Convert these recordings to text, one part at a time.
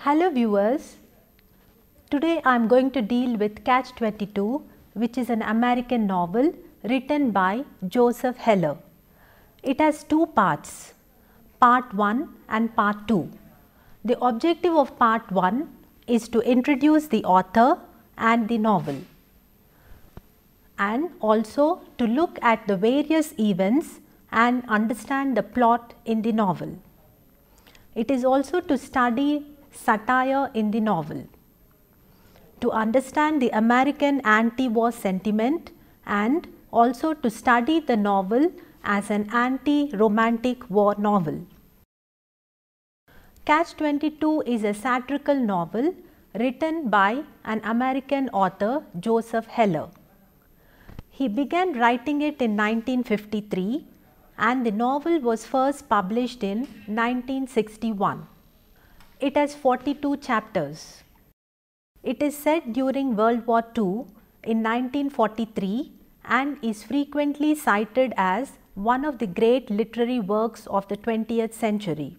Hello viewers, today I am going to deal with Catch-22, which is an American novel written by Joseph Heller. It has two parts, part 1 and part 2. The objective of part 1 is to introduce the author and the novel, and also to look at the various events and understand the plot in the novel. It is also to study satire in the novel, to understand the American anti-war sentiment, and also to study the novel as an anti-romantic war novel. Catch-22 is a satirical novel written by an American author, Joseph Heller. He began writing it in 1953 and the novel was first published in 1961. It has 42 chapters. It is set during World War II in 1943 and is frequently cited as one of the great literary works of the 20th century.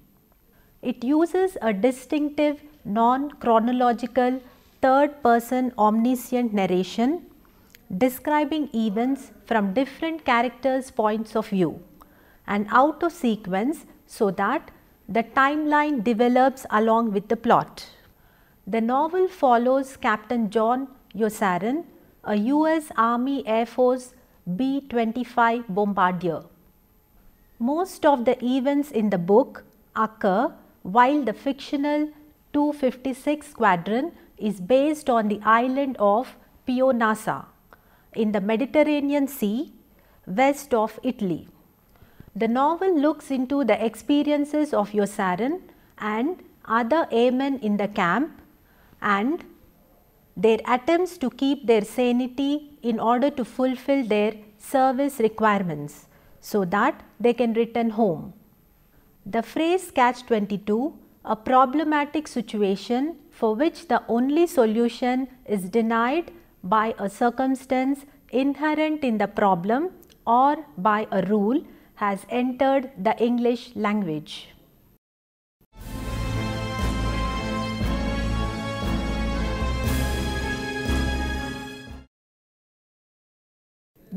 It uses a distinctive non-chronological third-person omniscient narration describing events from different characters' points of view and out of sequence so that the timeline develops along with the plot. The novel follows Captain John Yosarin, a US Army Air Force B-25 bombardier. Most of the events in the book occur while the fictional 256 Squadron is based on the island of Pionassa in the Mediterranean Sea west of Italy. The novel looks into the experiences of Yosarin and other airmen in the camp and their attempts to keep their sanity in order to fulfill their service requirements so that they can return home. The phrase Catch-22, a problematic situation for which the only solution is denied by a circumstance inherent in the problem or by a rule, has entered the English language.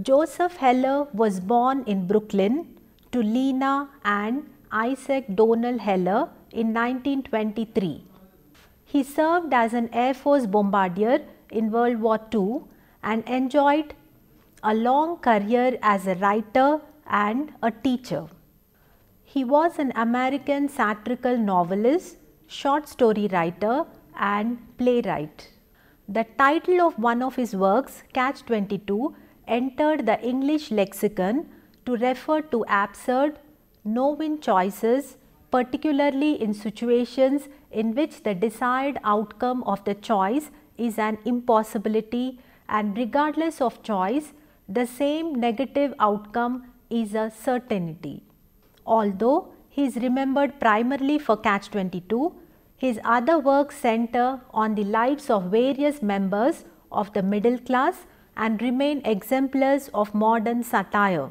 Joseph Heller was born in Brooklyn to Lena and Isaac Donald Heller in 1923. He served as an Air Force bombardier in World War II and enjoyed a long career as a writer and a teacher. He was an American satirical novelist, short story writer and playwright. The title of one of his works, Catch-22, entered the English lexicon to refer to absurd, no-win choices, particularly in situations in which the desired outcome of the choice is an impossibility and regardless of choice, the same negative outcome is a certainty. Although he is remembered primarily for Catch-22, his other works center on the lives of various members of the middle class and remain exemplars of modern satire.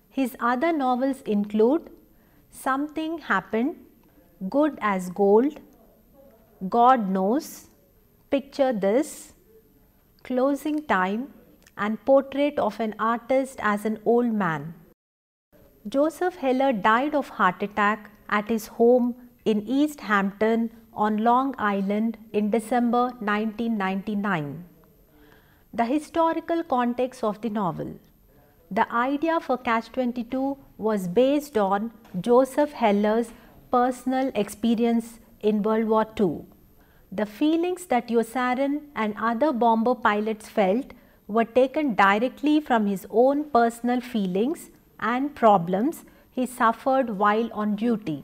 His other novels include Something Happened, Good as Gold, God Knows, Picture This, Closing Time, and Portrait of an Artist as an Old Man. Joseph Heller died of heart attack at his home in East Hampton on Long Island in December 1999. The historical context of the novel. The idea for Catch-22 was based on Joseph Heller's personal experience in World War II. The feelings that Yosarin and other bomber pilots felt were taken directly from his own personal feelings and problems he suffered while on duty.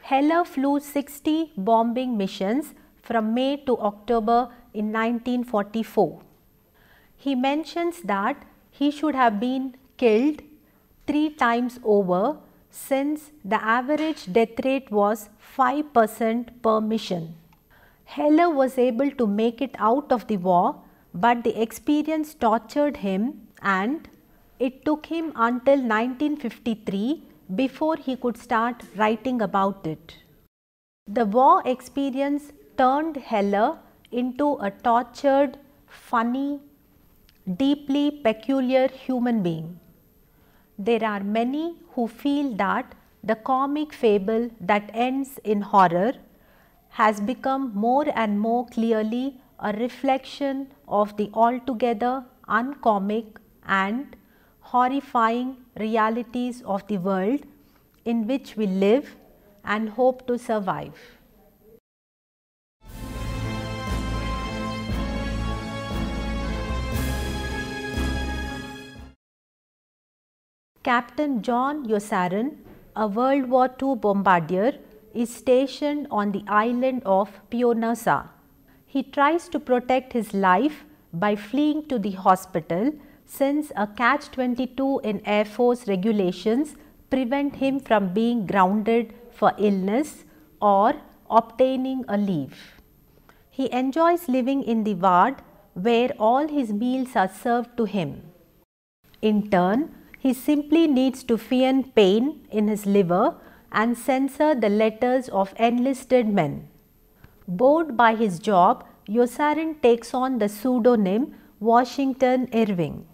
Heller flew 60 bombing missions from May to October in 1944. He mentions that he should have been killed 3 times over since the average death rate was 5% per mission. Heller was able to make it out of the war, but the experience tortured him and it took him until 1953 before he could start writing about it. The war experience turned Heller into a tortured, funny, deeply peculiar human being. There are many who feel that the comic fable that ends in horror has become more and more clearly a reflection of the altogether uncomic and horrifying realities of the world in which we live and hope to survive. Captain John Yosarin, a World War II bombardier, is stationed on the island of Pionosa. He tries to protect his life by fleeing to the hospital since a catch-22 in Air Force regulations prevent him from being grounded for illness or obtaining a leave. He enjoys living in the ward where all his meals are served to him. In turn, he simply needs to feign pain in his liver and censor the letters of enlisted men. Bored by his job, Yosarin takes on the pseudonym Washington Irving.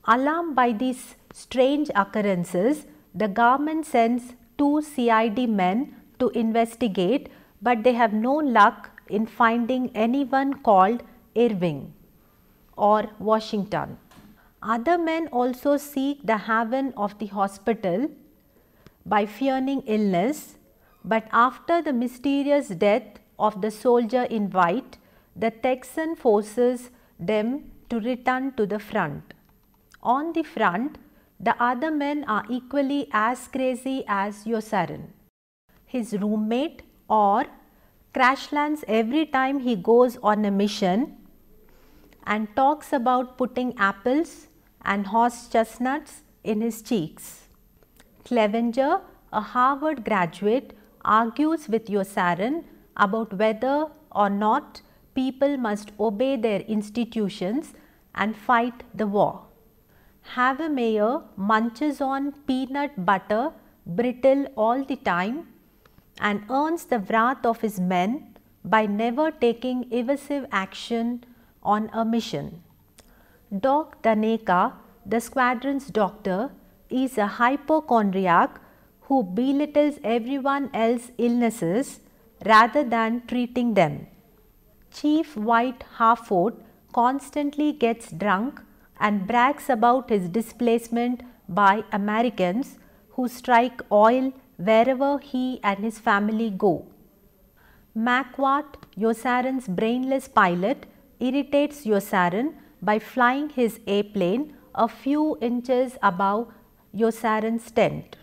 Alarmed by these strange occurrences, the government sends 2 CID men to investigate, but they have no luck in finding anyone called Irving or Washington. Other men also seek the haven of the hospital by feigning illness, but after the mysterious death of the soldier in white, the Texan forces them to return to the front. On the front, the other men are equally as crazy as Yosarin. His roommate or crash lands every time he goes on a mission and talks about putting apples and horse chestnuts in his cheeks. Clevenger, a Harvard graduate, argues with Yosarin about whether or not people must obey their institutions and fight the war. Havemeyer munches on peanut butter brittle all the time and earns the wrath of his men by never taking evasive action on a mission. Doc Daneka, the squadron's doctor, is a hypochondriac who belittles everyone else's illnesses rather than treating them. Chief White Harford constantly gets drunk and brags about his displacement by Americans who strike oil wherever he and his family go. Macquart, Yosarin's brainless pilot, irritates Yosarin by flying his airplane a few inches above Yosarin's tent.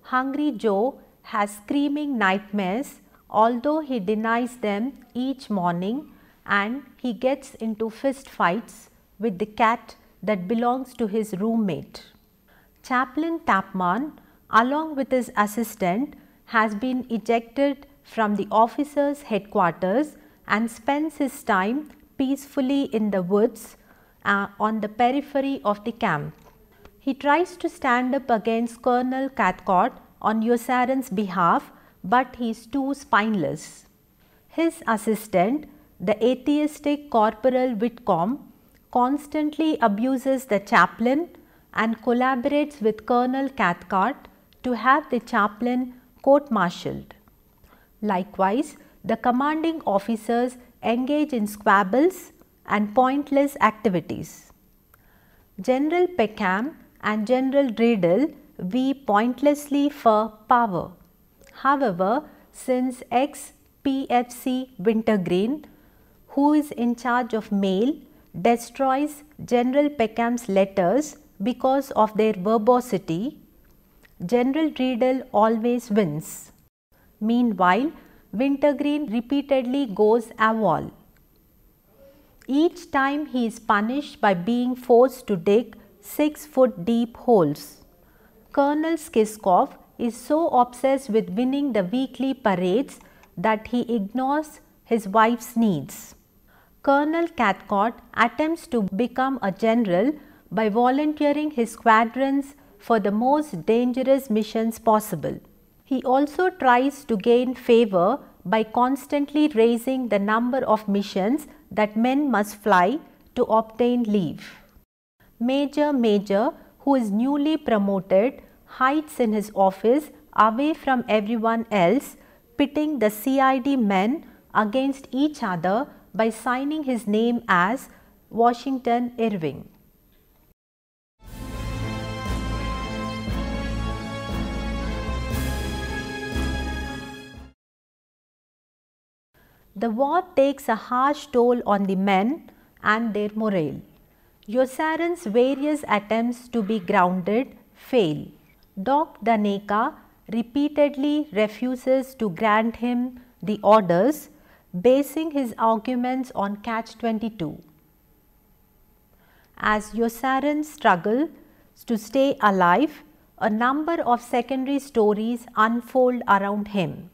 Hungry Joe has screaming nightmares, although he denies them each morning, and he gets into fist fights with the cat that belongs to his roommate. Chaplain Tapman, along with his assistant, has been ejected from the officers' headquarters and spends his time peacefully in the woods on the periphery of the camp. He tries to stand up against Colonel Cathcart on Yosarin's behalf, but he is too spineless. His assistant, the atheistic Corporal Whitcomb, constantly abuses the chaplain and collaborates with Colonel Cathcart to have the chaplain court-martialed. Likewise, the commanding officers engage in squabbles and pointless activities. General Peckham and General Riddle vie pointlessly for power. However, since ex-PFC Wintergreen, who is in charge of mail, destroys General Peckham's letters because of their verbosity, General Riddle always wins. Meanwhile, Wintergreen repeatedly goes AWOL. Each time he is punished by being forced to dig 6-foot deep holes. Colonel Skiskov is so obsessed with winning the weekly parades that he ignores his wife's needs. Colonel Cathcart attempts to become a general by volunteering his squadrons for the most dangerous missions possible. He also tries to gain favor by constantly raising the number of missions that men must fly to obtain leave. Major, who is newly promoted, hides in his office away from everyone else, pitting the CID men against each other by signing his name as Washington Irving. The war takes a harsh toll on the men and their morale. Yosaren's various attempts to be grounded fail. Doc Daneka repeatedly refuses to grant him the orders, basing his arguments on Catch-22. As Yosaren struggles to stay alive, a number of secondary stories unfold around him.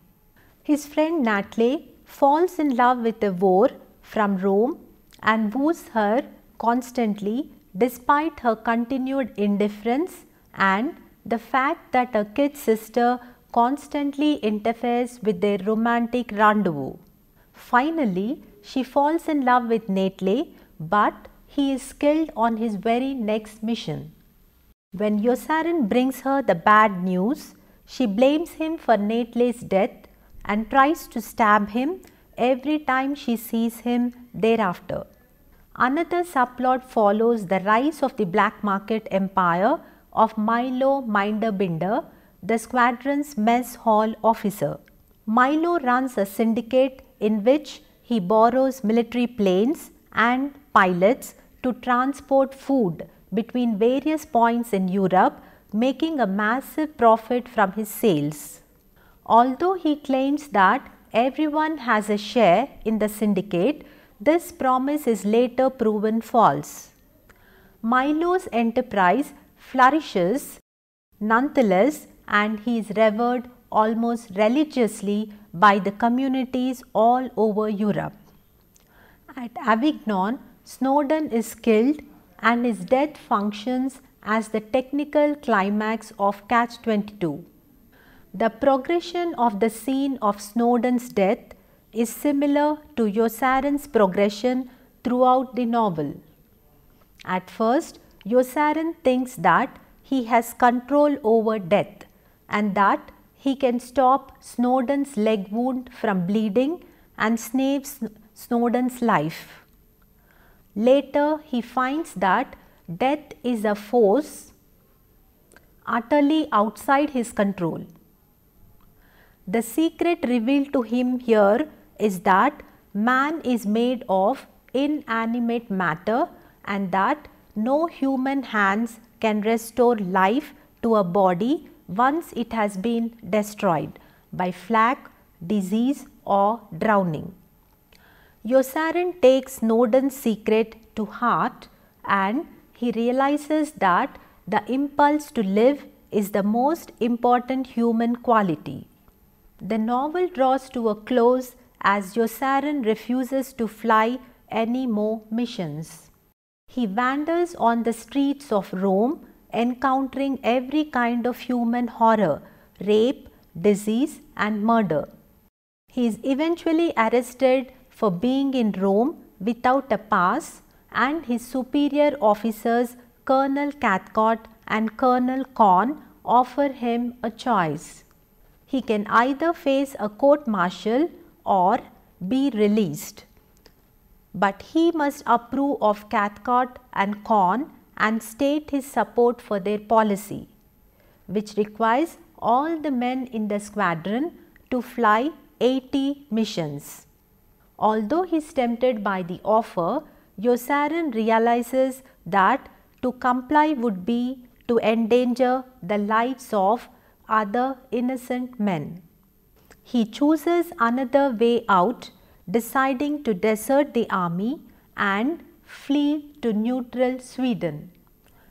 His friend Natle falls in love with a Vor from Rome and woos her constantly despite her continued indifference and the fact that her kid sister constantly interferes with their romantic rendezvous. Finally, she falls in love with Natle, but he is killed on his very next mission. When Yosaren brings her the bad news, she blames him for Natle's death and tries to stab him every time she sees him thereafter. Another subplot follows the rise of the black market empire of Milo Minderbinder, the squadron's mess hall officer. Milo runs a syndicate in which he borrows military planes and pilots to transport food between various points in Europe, making a massive profit from his sales. Although he claims that everyone has a share in the syndicate, this promise is later proven false. Milo's enterprise flourishes nonetheless, and he is revered almost religiously by the communities all over Europe. At Avignon, Snowdon is killed and his death functions as the technical climax of Catch-22. The progression of the scene of Snowdon's death is similar to Yosaren's progression throughout the novel. At first, Yosaren thinks that he has control over death and that he can stop Snowdon's leg wound from bleeding and saves Snowdon's life. Later, he finds that death is a force utterly outside his control. The secret revealed to him here is that man is made of inanimate matter and that no human hands can restore life to a body once it has been destroyed by plague, disease or drowning. Yosaren takes Snowdon's secret to heart and he realizes that the impulse to live is the most important human quality. The novel draws to a close as Yosaren refuses to fly any more missions. He wanders on the streets of Rome, encountering every kind of human horror, rape, disease and murder. He is eventually arrested for being in Rome without a pass, and his superior officers Colonel Cathcart and Colonel Corn offer him a choice. He can either face a court-martial or be released. But he must approve of Cathcart and Corn and state his support for their policy, which requires all the men in the squadron to fly 80 missions. Although he is tempted by the offer, Yosaren realizes that to comply would be to endanger the lives of other innocent men. He chooses another way out, deciding to desert the army and flee to neutral Sweden.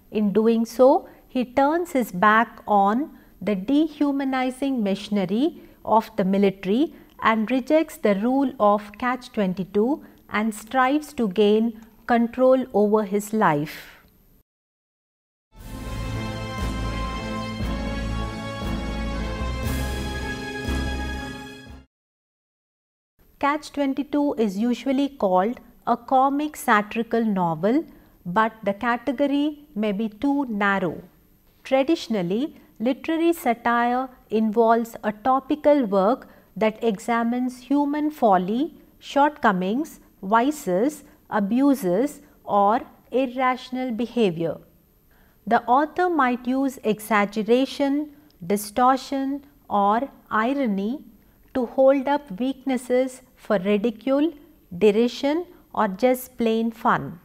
In doing so, he turns his back on the dehumanizing machinery of the military and rejects the rule of Catch-22 and strives to gain control over his life. Catch-22 is usually called a comic satirical novel, but the category may be too narrow. Traditionally, literary satire involves a topical work that examines human folly, shortcomings, vices, abuses, or irrational behavior. The author might use exaggeration, distortion, or irony to hold up weaknesses for ridicule, derision, or just plain fun.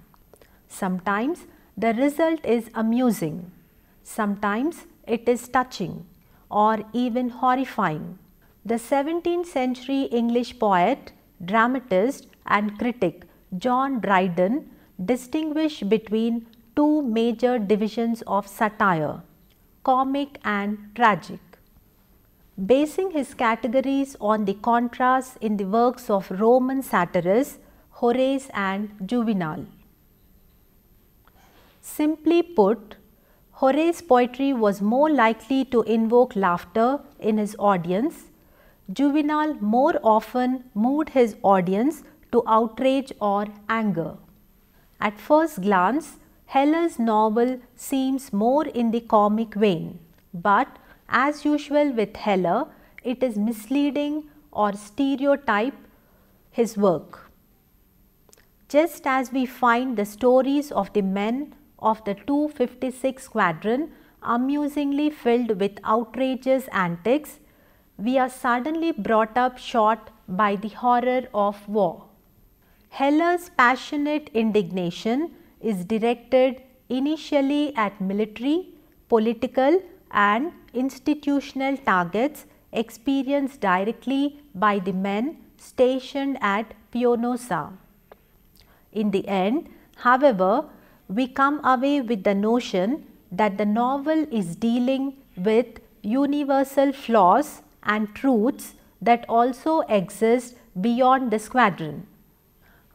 Sometimes the result is amusing, sometimes it is touching or even horrifying. The 17th century English poet, dramatist and critic John Dryden distinguished between two major divisions of satire, comic and tragic. Basing his categories on the contrasts in the works of Roman satirists Horace and Juvenal. Simply put, Horace's poetry was more likely to invoke laughter in his audience. Juvenal more often moved his audience to outrage or anger. At first glance, Heller's novel seems more in the comic vein, but as usual with Heller, it is misleading or stereotype his work. Just as we find the stories of the men of the 256 Squadron amusingly filled with outrageous antics, we are suddenly brought up short by the horror of war. Heller's passionate indignation is directed initially at military, political and institutional targets experienced directly by the men stationed at Pianosa. In the end, however, we come away with the notion that the novel is dealing with universal flaws and truths that also exist beyond the squadron.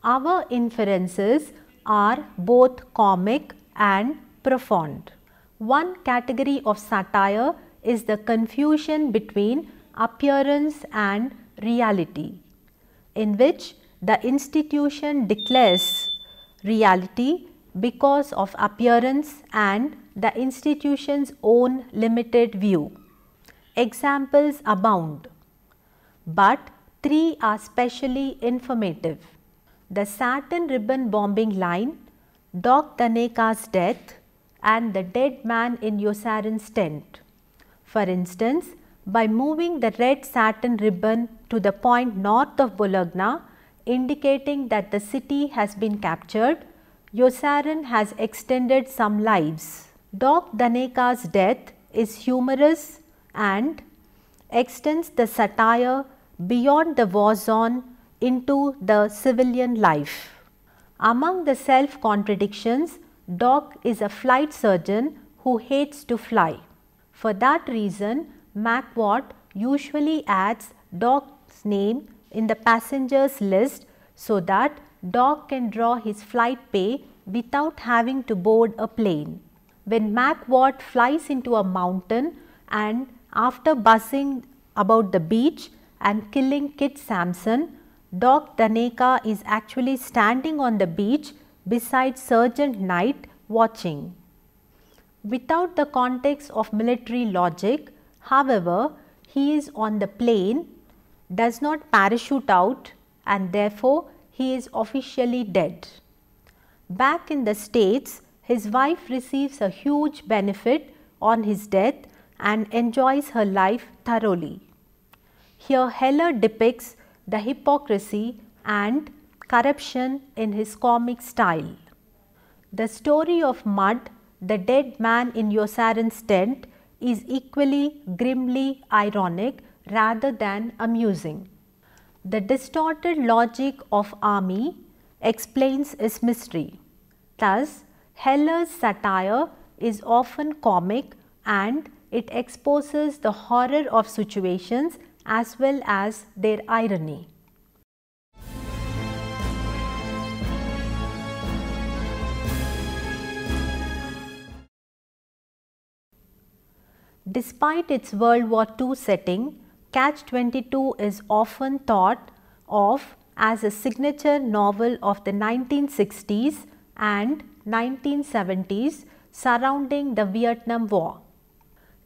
Our inferences are both comic and profound. One category of satire is the confusion between appearance and reality, in which the institution declares reality because of appearance and the institution's own limited view. Examples abound, but three are specially informative. The satin ribbon bombing line, Doc Daneka's death, and the dead man in Yosarin's tent. For instance, by moving the red satin ribbon to the point north of Bologna, indicating that the city has been captured, Yosarin has extended some lives. Doc Daneka's death is humorous and extends the satire beyond the war zone into the civilian life. Among the self-contradictions, Doc is a flight surgeon who hates to fly. For that reason, McWatt usually adds Doc's name in the passengers list so that Doc can draw his flight pay without having to board a plane. When McWatt flies into a mountain and after buzzing about the beach and killing Kit Sampson, Doc Daneka is actually standing on the beach beside Sergeant Knight watching. Without the context of military logic, however, he is on the plane, does not parachute out, and therefore he is officially dead. Back in the States, his wife receives a huge benefit on his death and enjoys her life thoroughly. Here Heller depicts the hypocrisy and corruption in his comic style. The story of Mud, the dead man in Yosarin's tent, is equally grimly ironic rather than amusing. The distorted logic of Army explains its mystery. Thus, Heller's satire is often comic and it exposes the horror of situations as well as their irony. Despite its World War II setting, Catch-22 is often thought of as a signature novel of the 1960s and 1970s surrounding the Vietnam War.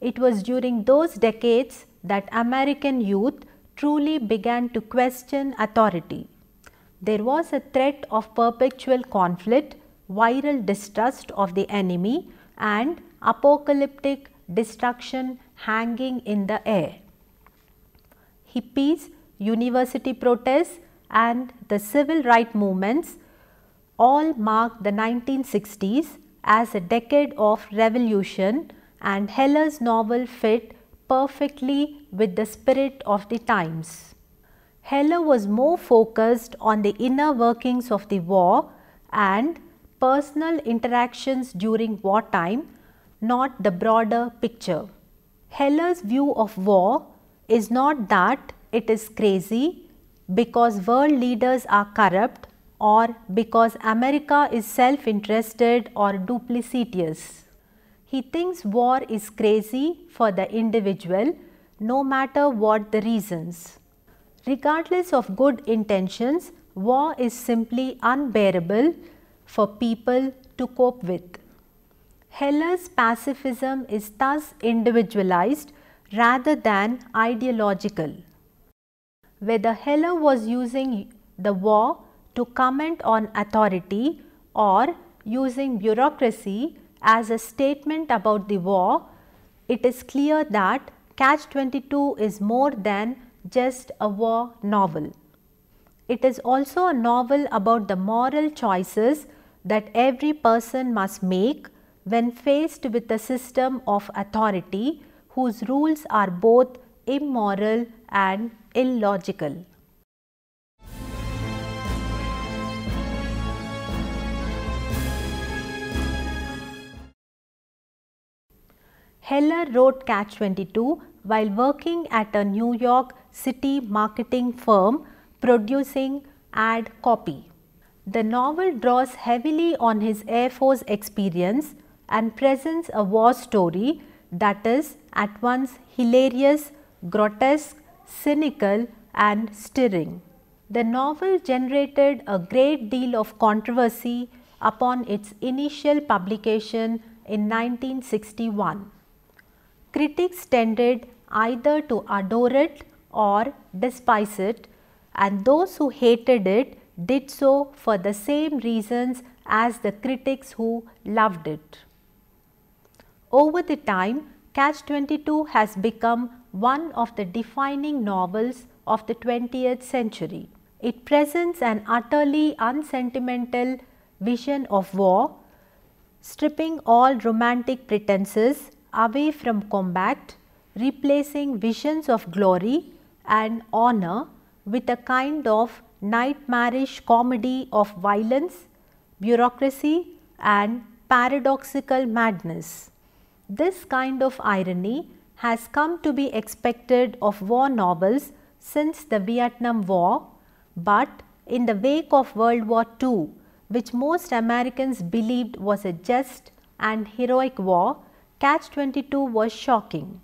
It was during those decades that American youth truly began to question authority. There was a threat of perpetual conflict, viral distrust of the enemy, and apocalyptic destruction hanging in the air. Hippies, university protests, and the civil rights movements all marked the 1960s as a decade of revolution, and Heller's novel fit perfectly with the spirit of the times. Heller was more focused on the inner workings of the war and personal interactions during wartime, not the broader picture. Heller's view of war is not that it is crazy because world leaders are corrupt or because America is self-interested or duplicitous. He thinks war is crazy for the individual, no matter what the reasons. Regardless of good intentions, war is simply unbearable for people to cope with. Heller's pacifism is thus individualized rather than ideological. Whether Heller was using the war to comment on authority or using bureaucracy as a statement about the war, it is clear that Catch-22 is more than just a war novel. It is also a novel about the moral choices that every person must make when faced with a system of authority whose rules are both immoral and illogical. Heller wrote Catch-22 while working at a New York City marketing firm producing ad copy. The novel draws heavily on his Air Force experience and presents a war story that is at once hilarious, grotesque, cynical, and stirring. The novel generated a great deal of controversy upon its initial publication in 1961. Critics tended either to adore it or despise it, and those who hated it did so for the same reasons as the critics who loved it. Over the time, Catch-22 has become one of the defining novels of the 20th century. It presents an utterly unsentimental vision of war, stripping all romantic pretenses away from combat, replacing visions of glory and honor with a kind of nightmarish comedy of violence, bureaucracy, and paradoxical madness. This kind of irony has come to be expected of war novels since the Vietnam War, but in the wake of World War II, which most Americans believed was a just and heroic war, Catch-22 was shocking.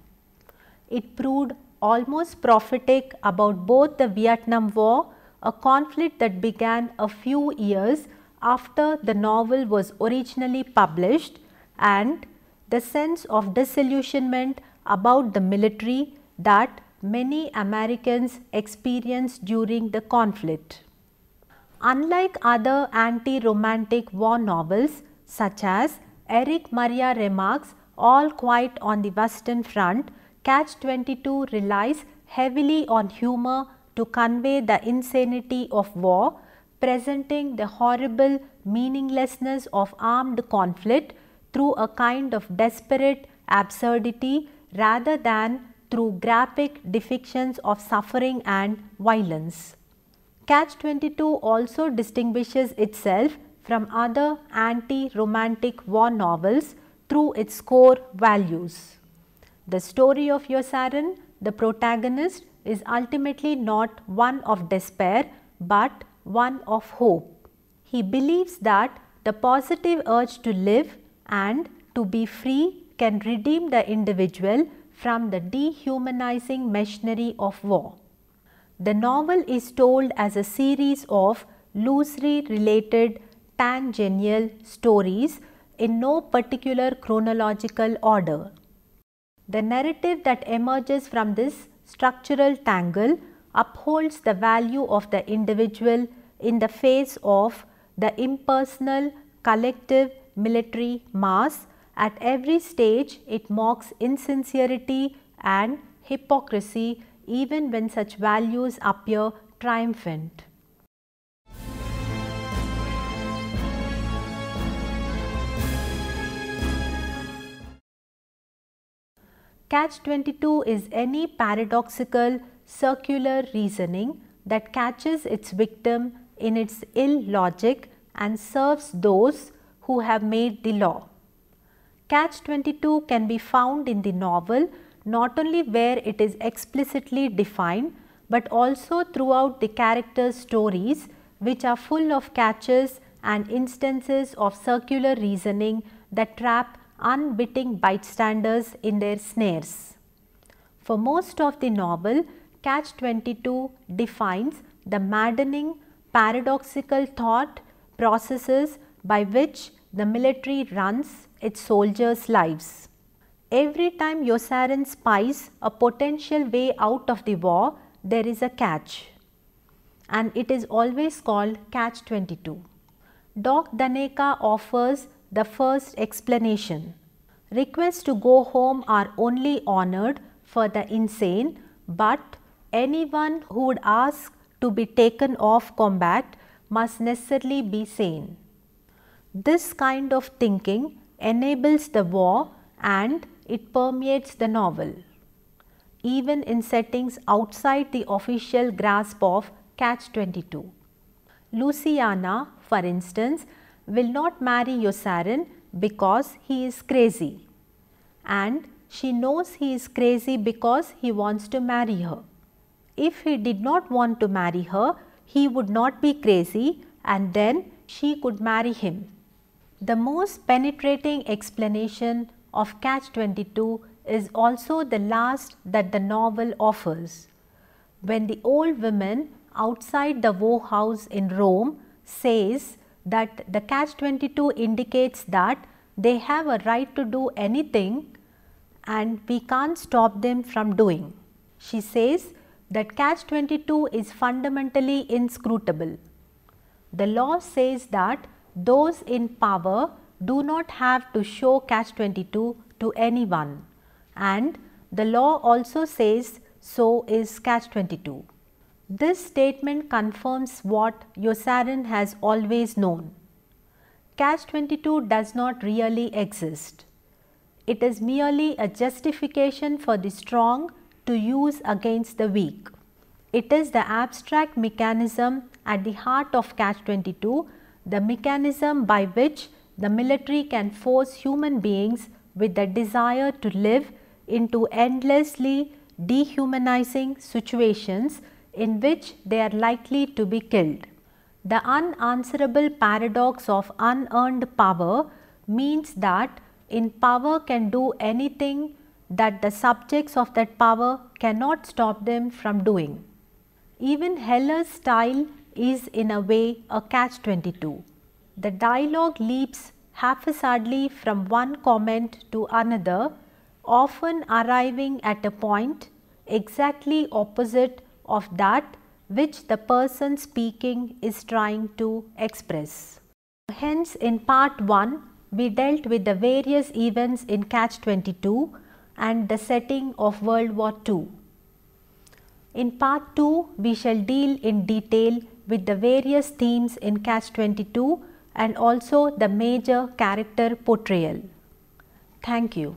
It proved almost prophetic about both the Vietnam War, a conflict that began a few years after the novel was originally published, and the sense of disillusionment about the military that many Americans experienced during the conflict. Unlike other anti-romantic war novels such as Erich Maria Remarque's All Quiet on the Western Front, Catch-22 relies heavily on humor to convey the insanity of war, presenting the horrible meaninglessness of armed conflict through a kind of desperate absurdity rather than through graphic depictions of suffering and violence. Catch-22 also distinguishes itself from other anti-romantic war novels through its core values. The story of Yosaran, the protagonist, is ultimately not one of despair but one of hope. He believes that the positive urge to live and to be free can redeem the individual from the dehumanizing machinery of war. The novel is told as a series of loosely related tangential stories in no particular chronological order. The narrative that emerges from this structural tangle upholds the value of the individual in the face of the impersonal collective military mass. At every stage it mocks insincerity and hypocrisy even when such values appear triumphant. Catch-22 is any paradoxical circular reasoning that catches its victim in its ill logic and serves those who have made the law. Catch-22 can be found in the novel not only where it is explicitly defined, but also throughout the characters' stories, which are full of catches and instances of circular reasoning that trap unwitting bystanders in their snares. For most of the novel, Catch-22 defines the maddening paradoxical thought processes by which the military runs its soldiers' lives. Every time Yosarin spies a potential way out of the war, there is a catch, and it is always called Catch-22. Doc Daneka offers the first explanation. Requests to go home are only honored for the insane, but anyone who would ask to be taken off combat must necessarily be sane. This kind of thinking enables the war and it permeates the novel, even in settings outside the official grasp of Catch-22. Luciana, for instance, will not marry Yosarin because he is crazy, and she knows he is crazy because he wants to marry her. If he did not want to marry her, he would not be crazy, and then she could marry him. The most penetrating explanation of Catch-22 is also the last that the novel offers. When the old woman outside the Vow house in Rome says that the Catch-22 indicates that they have a right to do anything and we can't stop them from doing. She says that Catch-22 is fundamentally inscrutable. The law says that those in power do not have to show Catch-22 to anyone, and the law also says so is Catch-22. This statement confirms what Yosarin has always known. Catch-22 does not really exist. It is merely a justification for the strong to use against the weak. It is the abstract mechanism at the heart of Catch-22, the mechanism by which the military can force human beings with the desire to live into endlessly dehumanizing situations in which they are likely to be killed. The unanswerable paradox of unearned power means that in power can do anything that the subjects of that power cannot stop them from doing. Even Heller's style is in a way a Catch-22. The dialogue leaps haphazardly from one comment to another, often arriving at a point exactly opposite of that which the person speaking is trying to express. Hence, in part 1, we dealt with the various events in Catch-22 and the setting of World War II. In part 2, we shall deal in detail with the various themes in Catch-22 and also the major character portrayal. Thank you.